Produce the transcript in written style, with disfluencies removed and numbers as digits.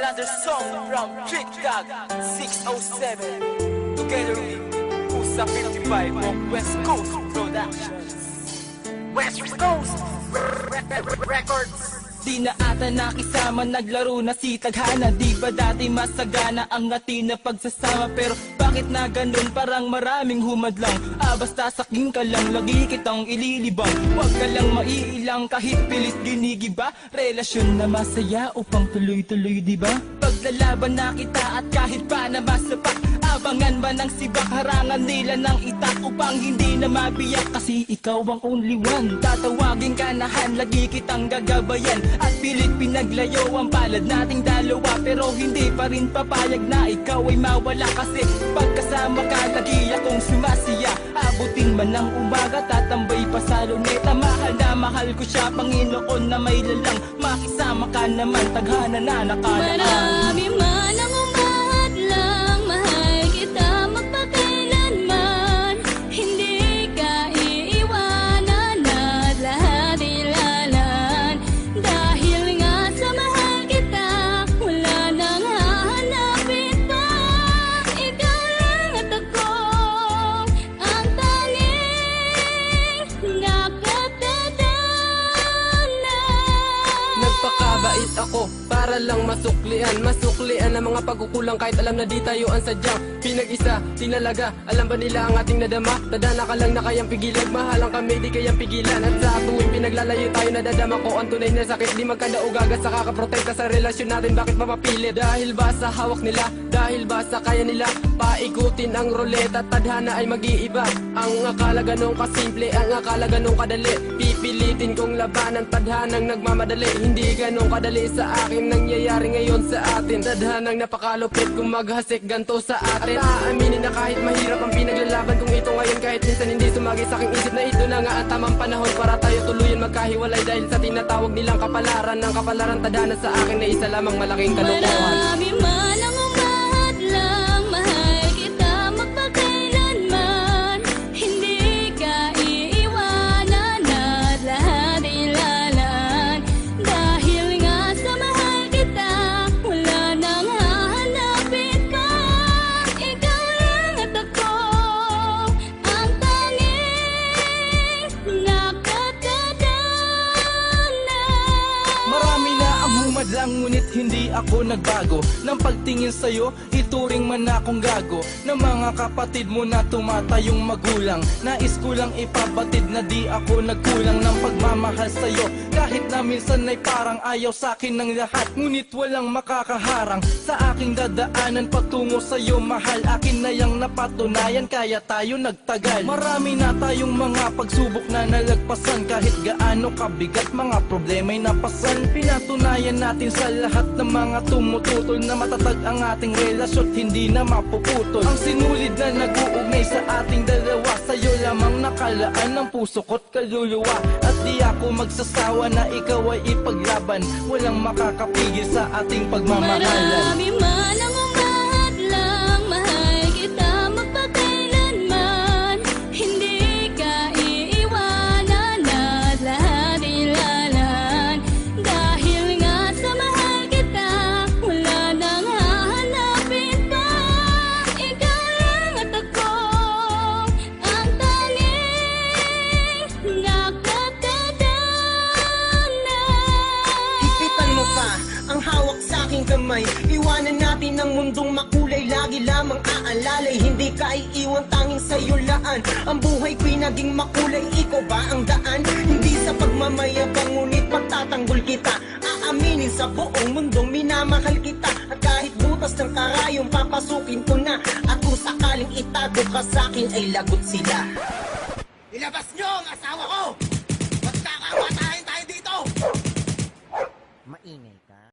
another song from Trick Dog 607 together with Pusa 55 of West Coast Productions. West Coast Records. Di na ata nakisama, naglaro na si Tadhana. Di ba dati masagana ang ngati na pagsasama? Pero bakit na ganun, parang maraming humadlang? Basta saking ka lang, lagi kitang ililibang. Huwag ka lang maiilang kahit pilit ginigiba. Relasyon na masaya upang tuloy-tuloy, di ba? Paglalaban na kita at kahit pa na masapak, abangan ba ng sibak, harangan nila ng itak upang hindi na mabiyak. Kasi ikaw ang only one, tatawagin ka na Han, lagi kitang gagabayan. At pilit pinaglayo ang palad nating dalawa, pero hindi pa rin papayag na ikaw ay mawala. Kasi pagkasama ka, lagi akong sumasaya. Abutin man ng umaga, tatambay pa sa luneta. Mahal na mahal ko siya, Panginoon na may lalang. Makisama ka naman, Tadhana na nakalaan. Marami man ang umahadlang, mahal kita magpakailanman. Hindi ka iiwanan at lahat ilalaan. Dahil nga sa mahal kita, wala nang hahanapin pa. Ikaw lang at ako, ang tanging nakatadhana. Nagpakabait ako para lang masuklian ang mga pagkukulang kahit alam na di tayo ang sadyang pinag-isa, tinalaga. Alam ba nila ang ating nadama? Tadhana ka lang na kayang pigilan, mahalang kami di kayang pigilan. At sa tuwing pinaglalayo tayo, nadadama ko ang tunay na sakit. Di magkadaugagas sa kakaprotekta sa relasyon natin, bakit mapapilit? Dahil ba sa hawak nila? Dahil ba sa kaya nila? Paikutin ang ruleta, Tadhana ay mag-iiba. Ang akala ganong kasimple, ang akala ganong kadali. Pipilitin kong labanan, Tadhanang nagmamadali. Hindi ganong kadali sa akin, nangyayari ngayon sa atin. Tadhanang napakalupit kung maghasik ganto sa atin. At aaminin na kahit mahirap ang pinaglalaban kung ito ngayon, kahit minsan hindi sumagi sa aking isip na ito na nga ang tamang panahon para tayo tuluyan magkahiwalay. Dahil sa tinatawag nilang kapalaran, ng kapalaran Tadhana sa akin na isa lamang malaking kalokohan. Marami man ang umahadlang, mahal kita magpakailanman. Hindi ka iiwanan at lahat ilalaan. Dahil nga sa mahal kita, wala nang hahanapin pa. Ikaw lang at ako, ang tanging nakatadhana. Marami na ang humadlang, ngunit hindi ako nagbago. Nang pagtingin sa'yo, ituring man akong gago. Na mga kapatid mo na tumatayong magulang, nais ko lang ipabatid na di ako nagkulang ng pagmamahal sa'yo. Kahit na minsan ay parang ayaw sa'kin ng lahat, ngunit walang makakaharang sa aking dadaanan patungo sa'yo, mahal. Akin na yang napatunayan, kaya tayo nagtagal. Marami na tayong mga pagsubok na nalagpasan, kahit gaano kabigat mga problema'y napasan. Pinatunayan natin sa lahat ng mga tumututol na matatag ang ating relasyon, hindi na mapuputol. Ang sinulid na nag-uugnay sa ating dalawa, sa'yo lamang nakalaan ng puso ko't kaluluwa. At di ako magsasawa na ikaw ay ipaglaban, walang makakapigil sa ating pagmamahalan. Marami man ang umahadlang, mahal kita magpakailanman. Hindi ka iiwanan at lahat ilalaan. Dahil nga sa mahal kita, wala nang hahanapin pa. Ikaw lang at ako, ang tanging nakatadhana. Hipitan mo pa ang hawak sa aking kamay. Iwanan natin ang mundong makulay, lagi lamang aalalay. Hindi ka iiwan, tanging sa'yo laan. Ang buhay ko'y naging makulay, ikaw ba ang daan? Hindi sa pagmamayabang, ngunit pagtatanggol kita. Aaminin sa buong mundong minamahal kita. At kahit butas ng karayong papasukin ko na, at kung sakaling itago ka sa'kin ay lagot sila. Ilabas nyo ang asawa ko! Magkakapatahin tayo